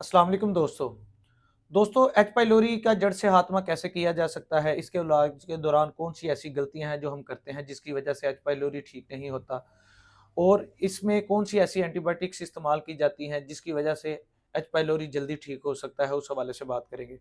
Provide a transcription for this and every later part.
अस्सलाम वालेकुम दोस्तों एच पाइलोरी का जड़ से खात्मा कैसे किया जा सकता है, इसके इलाज के दौरान कौन सी ऐसी गलतियां हैं जो हम करते हैं जिसकी वजह से एच पाइलोरी ठीक नहीं होता, और इसमें कौन सी ऐसी एंटीबायोटिक्स इस्तेमाल की जाती हैं जिसकी वजह से एच पाइलोरी जल्दी ठीक हो सकता है, उस हवाले से बात करेंगे।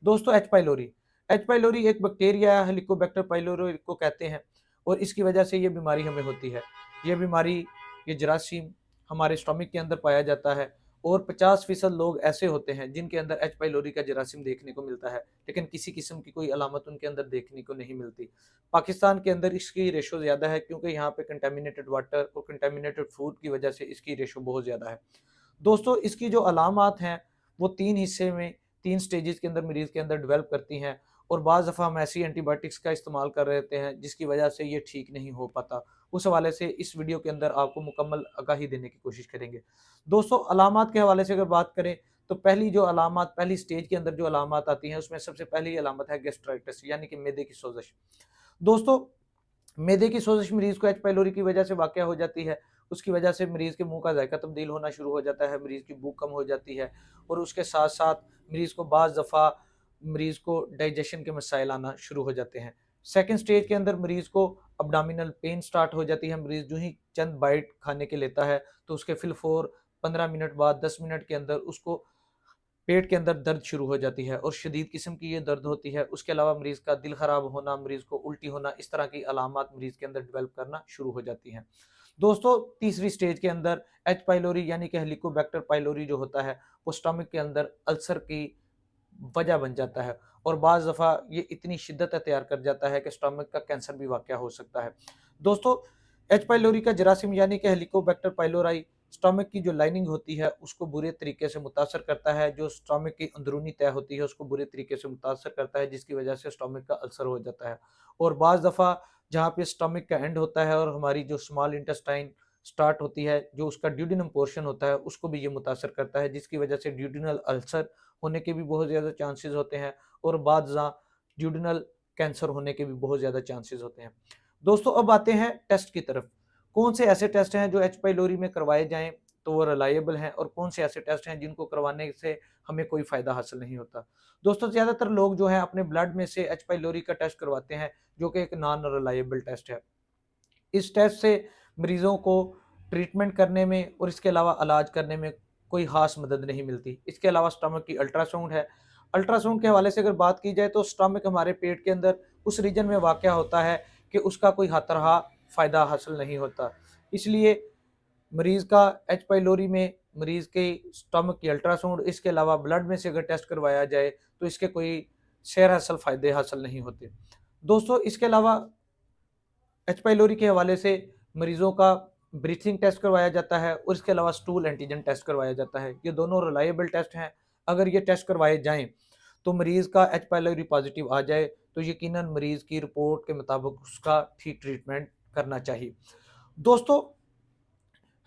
दोस्तों एच पाइलोरी एक बैक्टीरिया हेलिकोबैक्टर पाइलोरी को कहते हैं, और इसकी वजह से ये बीमारी हमें होती है। ये बीमारी, ये जरासीम हमारे स्टमक के अंदर पाया जाता है, और 50% लोग ऐसे होते हैं जिनके अंदर एच पाइलोरी का जरासीम देखने को मिलता है, लेकिन किसी किस्म की कोई अलामत उनके अंदर देखने को नहीं मिलती। पाकिस्तान के अंदर इसकी रेशो ज़्यादा है क्योंकि यहाँ पे कंटेमिनेटेड वाटर और कंटेमिनेटेड फूड की वजह से इसकी रेशो बहुत ज़्यादा है। दोस्तों इसकी जो अलामात हैं वो 3 हिस्से में 3 स्टेजेस के अंदर मरीज़ के अंदर डेवलप करती हैं, और बाज़ दफ़ा हम ऐसी एंटीबायोटिक्स का इस्तेमाल कर रहे होते हैं जिसकी वजह से ये ठीक नहीं हो पाता। उस हवाले से इस वीडियो के अंदर आपको मुकम्मल आगाही देने की कोशिश करेंगे। दोस्तों अलामात के हवाले से अगर बात करें तो पहली जो अलामत पहली स्टेज के अंदर जो अलामत आती हैं उसमें सबसे पहली अलामत है गैस्ट्राइटिस यानी कि मैदे की सोजिश। दोस्तों मैदे की सोजिश मरीज को एच पाइलोरी की वजह से वाक़या हो जाती है। उसकी वजह से मरीज के मुंह का जायका तब्दील होना शुरू हो जाता है, मरीज की भूख कम हो जाती है, और उसके साथ साथ मरीज को बाज़ दफ़ा मरीज को डाइजेशन के मसाइल आना शुरू हो जाते हैं। सेकंड स्टेज के अंदर मरीज को अब्डोमिनल पेन स्टार्ट हो जाती है। मरीज जो ही चंद बाइट खाने के लेता है तो उसके फिलफोर 15 मिनट बाद 10 मिनट के अंदर उसको पेट के अंदर दर्द शुरू हो जाती है, और शदीद किस्म की ये दर्द होती है। उसके अलावा मरीज़ का दिल ख़राब होना, मरीज़ को उल्टी होना, इस तरह की अलामत मरीज़ के अंदर डेवलप करना शुरू हो जाती हैं। दोस्तों तीसरी स्टेज के अंदर एच पाइलोरी यानी कि हेलिकोबैक्टर पाइलोरी जो होता है वो स्टमक के अंदर अल्सर की वजह बन जाता है, और बाज़ दफ़ा ये इतनी शिद्दत अख्तियार कर जाता है कि स्टमक का कैंसर भी वाक़या हो सकता है। दोस्तों एच पाइलोरी का जरासीम यानी कि हेलिकोबैक्टर पाइलोराई स्टमक की जो लाइनिंग होती है उसको बुरे तरीके से मुतासर करता है, जो स्टमक की अंदरूनी तय होती है उसको बुरे तरीके से मुतासर करता है, जिसकी वजह से स्टमक का अल्सर हो जाता है। और बाज़ दफ़ा जहाँ पे स्टमक का एंड होता है और हमारी जो स्मॉल इंटेस्टाइन स्टार्ट होती है, जो उसका ड्यूडेनम पोर्शन होता है उसको भी ये मुतासर करता है, जिसकी वजह से ड्यूडेनल अल्सर होने के भी बहुत ज़्यादा चांसेस होते हैं, और बाज़ ड्यूडेनल कैंसर होने के भी बहुत ज़्यादा चांसेस होते हैं। दोस्तों अब आते हैं टेस्ट की तरफ। कौन से ऐसे टेस्ट हैं जो एच पाइलोरी में करवाए जाएँ तो वो रिलायबल हैं, और कौन से ऐसे टेस्ट हैं जिनको करवाने से हमें कोई फ़ायदा हासिल नहीं होता। दोस्तों ज़्यादातर लोग जो हैं अपने ब्लड में से एच पाइलोरी का टेस्ट करवाते हैं, जो कि एक नॉन रिलायबल टेस्ट है। इस टेस्ट से मरीज़ों को ट्रीटमेंट करने में और इसके अलावा इलाज करने में कोई ख़ास मदद नहीं मिलती। इसके अलावा स्टमक की अल्ट्रासाउंड है। अल्ट्रासाउंड के हवाले से अगर बात की जाए तो स्टमक हमारे पेट के अंदर उस रीजन में वाक़या होता है कि उसका कोई तरह फ़ायदा हासिल नहीं होता। इसलिए मरीज़ का एच पाइलोरी में मरीज़ के स्टमक की अल्ट्रासाउंड, इसके अलावा ब्लड में से अगर टेस्ट करवाया जाए तो इसके कोई सैर असल फ़ायदे हासिल नहीं होते। दोस्तों इसके अलावा एच पाइलोरी के हवाले से मरीज़ों का ब्रीथिंग टेस्ट करवाया जाता है, और इसके अलावा स्टूल एंटीजन टेस्ट करवाया जाता है। ये दोनों रिलायबल टेस्ट हैं। अगर ये टेस्ट करवाए जाएँ तो मरीज़ का एच पाइलोरी पॉजिटिव आ जाए तो यकीनन मरीज़ की रिपोर्ट के मुताबिक उसका ठीक ट्रीटमेंट करना चाहिए। दोस्तों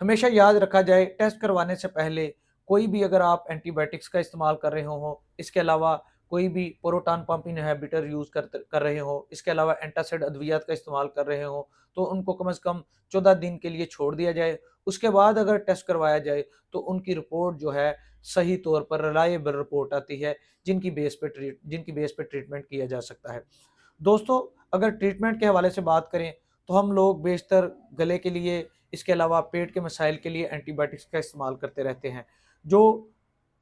हमेशा याद रखा जाए टेस्ट करवाने से पहले कोई भी अगर आप एंटीबायोटिक्स का इस्तेमाल कर रहे हो, इसके अलावा कोई भी प्रोटॉन पंप इनहिबिटर यूज़ कर रहे हो, इसके अलावा एंटासिड अद्वियात का इस्तेमाल कर रहे हो, तो उनको कम से कम 14 दिन के लिए छोड़ दिया जाए। उसके बाद अगर टेस्ट करवाया जाए तो उनकी रिपोर्ट जो है सही तौर पर रिलायबल रिपोर्ट आती है, जिनकी बेस पे ट्रीटमेंट किया जा सकता है। दोस्तों अगर ट्रीटमेंट के हवाले से बात करें तो हम लोग बेशतर गले के लिए, इसके अलावा पेट के मसाइल के लिए एंटीबायोटिक्स का इस्तेमाल करते रहते हैं। जो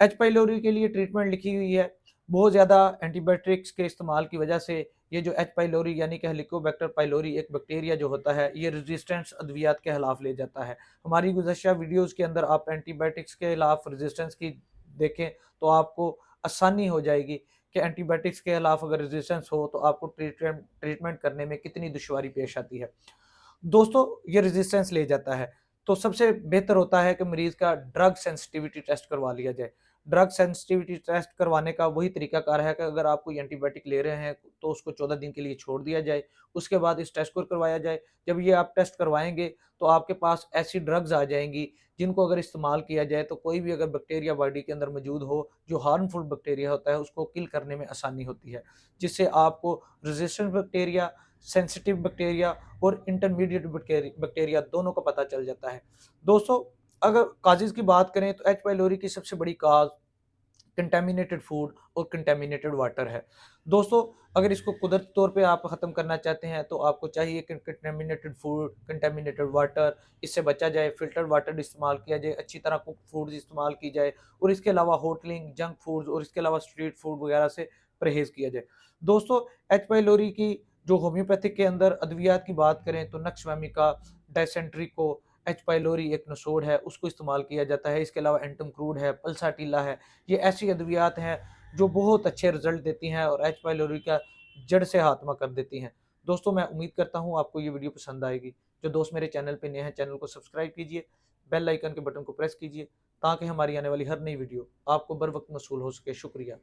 एच पाइलोरी के लिए ट्रीटमेंट लिखी हुई है, बहुत ज़्यादा एंटीबायोटिक्स के इस्तेमाल की वजह से ये जो एच पाइलोरी यानी कि हेलिकोबैक्टर पाइलोरी एक बैक्टीरिया जो होता है, ये रेजिस्टेंस अद्वियात के खिलाफ ले जाता है। हमारी गुज़श्ता वीडियोज़ के अंदर आप एंटीबायोटिक्स के खिलाफ रेजिस्टेंस की देखें तो आपको आसानी हो जाएगी कि एंटीबायोटिक्स के खिलाफ अगर रेजिस्टेंस हो तो आपको ट्रीटमेंट करने में कितनी दुश्वारी पेश आती है। दोस्तों ये रेजिस्टेंस ले जाता है, तो सबसे बेहतर होता है कि मरीज़ का ड्रग सेंसिटिविटी टेस्ट करवा लिया जाए। ड्रग सेंसिटिविटी टेस्ट करवाने का वही तरीकाकार है कि अगर आप कोई एंटीबायोटिक ले रहे हैं तो उसको 14 दिन के लिए छोड़ दिया जाए, उसके बाद इस टेस्ट को करवाया जाए। जब ये आप टेस्ट करवाएँगे तो आपके पास ऐसी ड्रग्स आ जाएँगी जिनको अगर इस्तेमाल किया जाए तो कोई भी अगर बैक्टीरिया बॉडी के अंदर मौजूद हो, जो हार्मफुल बैक्टीरिया होता है उसको किल करने में आसानी होती है। जिससे आपको रेजिस्टेंट बैक्टीरिया, सेंसिटिव बैक्टीरिया और इंटरमीडिएट बैक्टीरिया दोनों का पता चल जाता है। दोस्तों अगर काज़ेज़ की बात करें तो एच पाइलोरी की सबसे बड़ी काज़ कंटेमिनेटेड फूड और कंटेमिनेटेड वाटर है। दोस्तों, अगर इसको कुदरती तौर पे आप ख़त्म करना चाहते हैं तो आपको चाहिए कि कंटेमिनेटेड फूड, कंटेमिनेटेड वाटर, इससे बचा जाए, फ़िल्टर्ड वाटर इस्तेमाल किया जाए, अच्छी तरह कुक फूड्स इस्तेमाल की जाए और इसके अलावा होटलिंग, जंक फूड्स और इसके अलावा स्ट्रीट फूड वगैरह से परहेज़ किया जाए। दोस्तों, एच पाइलोरी की जो होम्योपैथिक के अंदर अद्वियात की बात करें तो नक्शवामिका, डायसेंट्रिको, एच पाइलोरी एक नसोड़ है, उसको इस्तेमाल किया जाता है। इसके अलावा एंटम क्रूड है, पल्साटिला है, ये ऐसी अद्वियात हैं जो बहुत अच्छे रिजल्ट देती हैं और एच पाइलोरी का जड़ से खात्मा कर देती हैं। दोस्तों, मैं उम्मीद करता हूँ आपको ये वीडियो पसंद आएगी। जो दोस्त मेरे चैनल पे नए हैं, चैनल को सब्सक्राइब कीजिए, बेल आइकन के बटन को प्रेस कीजिए ताकि हमारी आने वाली हर नई वीडियो आपको बर वक्त मौसूल हो सके। शुक्रिया।